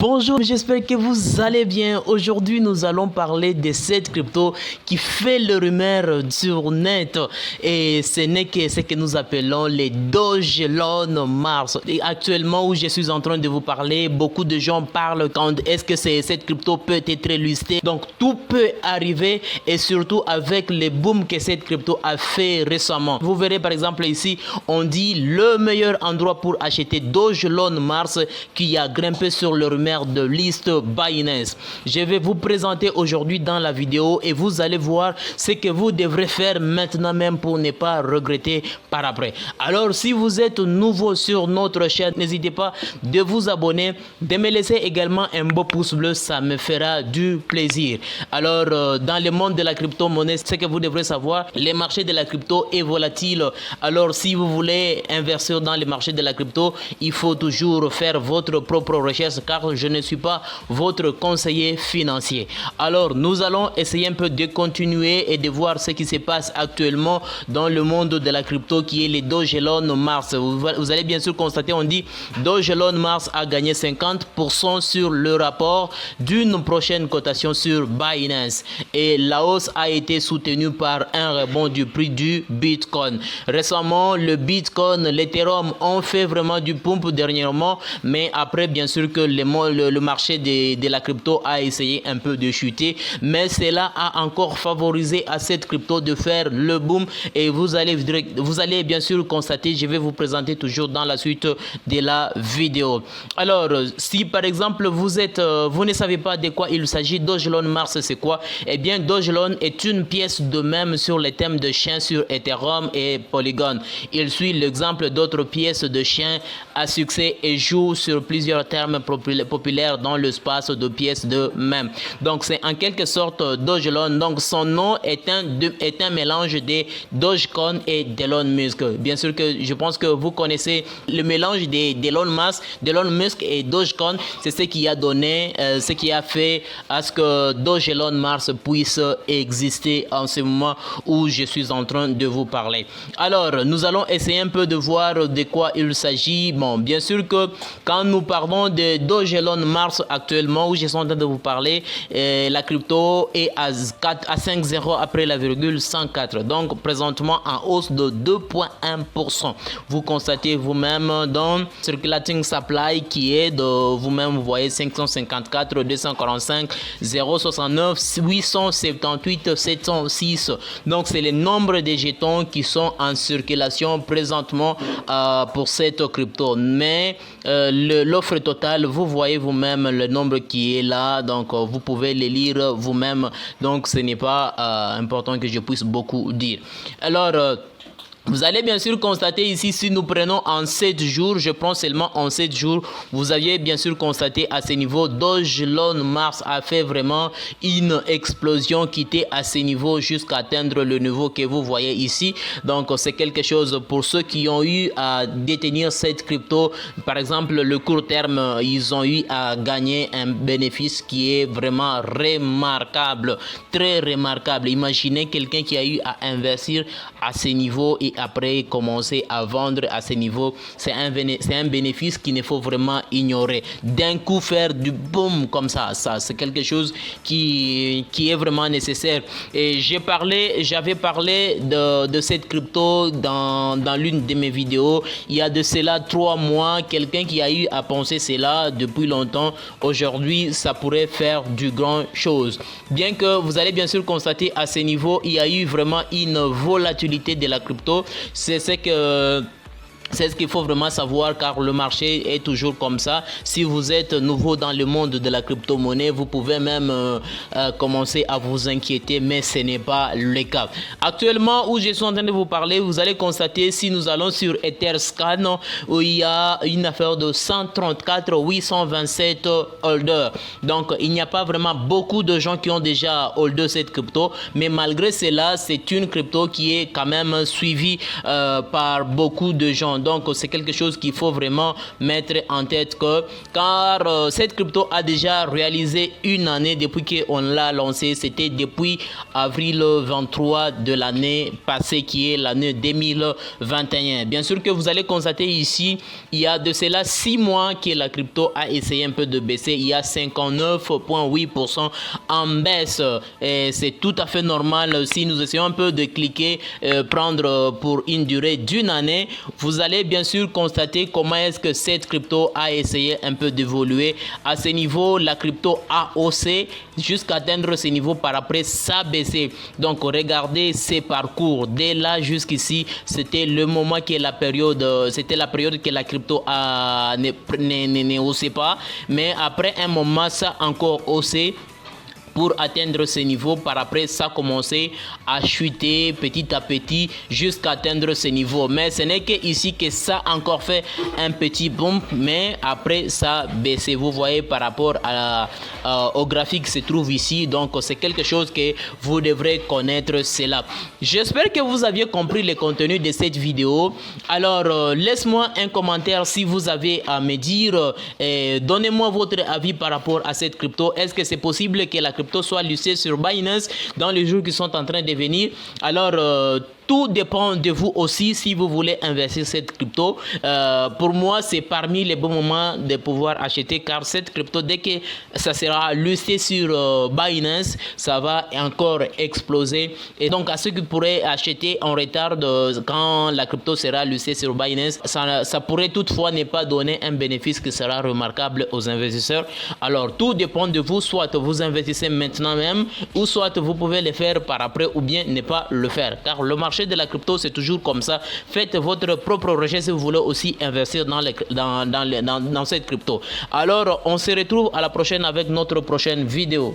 Bonjour, j'espère que vous allez bien. Aujourd'hui, nous allons parler de cette crypto qui fait le rumeur sur net. Et ce n'est que ce que nous appelons les Dogelon Mars. Et actuellement, où je suis en train de vous parler, beaucoup de gens parlent quand est-ce que cette crypto peut être listée. Donc, tout peut arriver et surtout avec le boom que cette crypto a fait récemment. Vous verrez par exemple ici, on dit le meilleur endroit pour acheter Dogelon Mars qui a grimpé sur le rumeur de liste Binance. Je vais vous présenter aujourd'hui dans la vidéo et vous allez voir ce que vous devrez faire maintenant même pour ne pas regretter par après. Alors si vous êtes nouveau sur notre chaîne, n'hésitez pas de vous abonner, de me laisser également un beau pouce bleu, ça me fera du plaisir. Alors dans le monde de la crypto-monnaie, ce que vous devrez savoir, les marchés de la crypto est volatile. Alors si vous voulez investir dans les marchés de la crypto, il faut toujours faire votre propre recherche car je ne suis pas votre conseiller financier. Alors, nous allons essayer un peu de continuer et de voir ce qui se passe actuellement dans le monde de la crypto qui est les Dogelon Mars. Vous allez bien sûr constater, on dit Dogelon Mars a gagné 50% sur le rapport d'une prochaine cotation sur Binance. Et la hausse a été soutenue par un rebond du prix du Bitcoin. Récemment, le Bitcoin, l'Ethereum ont fait vraiment du pump dernièrement, mais après, bien sûr que le marché de la crypto a essayé un peu de chuter, mais cela a encore favorisé à cette crypto de faire le boom et vous allez bien sûr constater, je vais vous présenter toujours dans la suite de la vidéo. Alors, si par exemple vous ne savez pas de quoi il s'agit, Dogelon Mars c'est quoi? Eh bien, Dogelon est une pièce de même sur les thèmes de chiens sur Ethereum et Polygon. Il suit l'exemple d'autres pièces de chiens à succès et joue sur plusieurs termes populaire dans l'espace de pièces de même. Donc c'est en quelque sorte Dogelon. Donc son nom est un mélange de Dogecoin et d'Elon Musk. Bien sûr que je pense que vous connaissez le mélange d'Elon Musk et Dogecoin. C'est ce qui a donné, ce qui a fait à ce que Dogelon Mars puisse exister en ce moment où je suis en train de vous parler. Alors nous allons essayer un peu de voir de quoi il s'agit. Bon, bien sûr que quand nous parlons de Dogelon Mars actuellement où je suis en train de vous parler, la crypto est à 5,0 après la virgule 104, donc présentement en hausse de 2,1%. Vous constatez vous-même dans Circulating Supply qui est de vous-même, vous voyez 554, 245, 069, 878, 706. Donc c'est le nombre de jetons qui sont en circulation présentement pour cette crypto. Mais l'offre totale, vous voyez vous-même le nombre qui est là, donc vous pouvez le lire vous-même, donc ce n'est pas important que je puisse beaucoup dire. Alors vous allez bien sûr constater ici, si nous prenons en 7 jours, je prends seulement en 7 jours, vous aviez bien sûr constaté à ce niveau, Dogelon Mars a fait vraiment une explosion qui était à ce niveau jusqu'à atteindre le niveau que vous voyez ici. Donc c'est quelque chose pour ceux qui ont eu à détenir cette crypto, par exemple le court terme, ils ont eu à gagner un bénéfice qui est vraiment remarquable, très remarquable. Imaginez quelqu'un qui a eu à investir à ce niveau et après commencer à vendre à ce niveau, c'est un bénéfice qu'il ne faut vraiment ignorer. D'un coup faire du boom comme ça c'est quelque chose qui est vraiment nécessaire. Et j'avais parlé de cette crypto dans l'une de mes vidéos il y a de cela 3 mois. Quelqu'un qui a eu à penser cela depuis longtemps, aujourd'hui ça pourrait faire du grand chose. Bien que vous allez bien sûr constater à ce niveau, il y a eu vraiment une volatilité de la crypto. C'est ce qu'il faut vraiment savoir car le marché est toujours comme ça. Si vous êtes nouveau dans le monde de la crypto-monnaie, vous pouvez même commencer à vous inquiéter, mais ce n'est pas le cas. Actuellement, où je suis en train de vous parler, vous allez constater, si nous allons sur Etherscan, où il y a une affaire de 134 827 holders. Donc, il n'y a pas vraiment beaucoup de gens qui ont déjà holdé cette crypto, mais malgré cela, c'est une crypto qui est quand même suivie par beaucoup de gens. Donc c'est quelque chose qu'il faut vraiment mettre en tête, car cette crypto a déjà réalisé une année depuis qu'on l'a lancé. C'était depuis avril 23 de l'année passée, qui est l'année 2021. Bien sûr que vous allez constater ici, il y a de cela 6 mois que la crypto a essayé un peu de baisser. Il y a 59,8% en baisse, et c'est tout à fait normal. Si nous essayons un peu de cliquer, prendre pour une durée d'une année, vous allez bien sûr constater comment est-ce que cette crypto a essayé un peu d'évoluer. À ce niveau, la crypto a haussé jusqu'à atteindre ce niveau, par après ça a baissé. Donc regardez ces parcours, dès là jusqu'ici, c'était le moment que la période, c'était la période que la crypto ne haussait pas, mais après un moment ça a encore haussé pour atteindre ce niveau. Par après, ça a commencé à chuter petit à petit jusqu'à atteindre ce niveau. Mais ce n'est qu'ici que ça a encore fait un petit bump, mais après ça a baissé. Vous voyez par rapport au graphique qui se trouve ici. Donc c'est quelque chose que vous devrez connaître cela. J'espère que vous aviez compris le contenu de cette vidéo. Alors laisse-moi un commentaire si vous avez à me dire. Donnez-moi votre avis par rapport à cette crypto. Est-ce que c'est possible que la crypto soit listée sur Binance dans les jours qui sont en train de venir? Alors tout dépend de vous aussi si vous voulez investir cette crypto. Pour moi, c'est parmi les bons moments de pouvoir acheter, car cette crypto, dès que ça sera listé sur Binance, ça va encore exploser. Et donc, à ceux qui pourraient acheter en retard quand la crypto sera listée sur Binance, ça pourrait toutefois ne pas donner un bénéfice qui sera remarquable aux investisseurs. Alors, tout dépend de vous. Soit vous investissez maintenant même, ou soit vous pouvez le faire par après, ou bien ne pas le faire. Car le marché de la crypto, c'est toujours comme ça. Faites votre propre recherche si vous voulez aussi investir dans cette crypto. Alors, on se retrouve à la prochaine avec notre prochaine vidéo.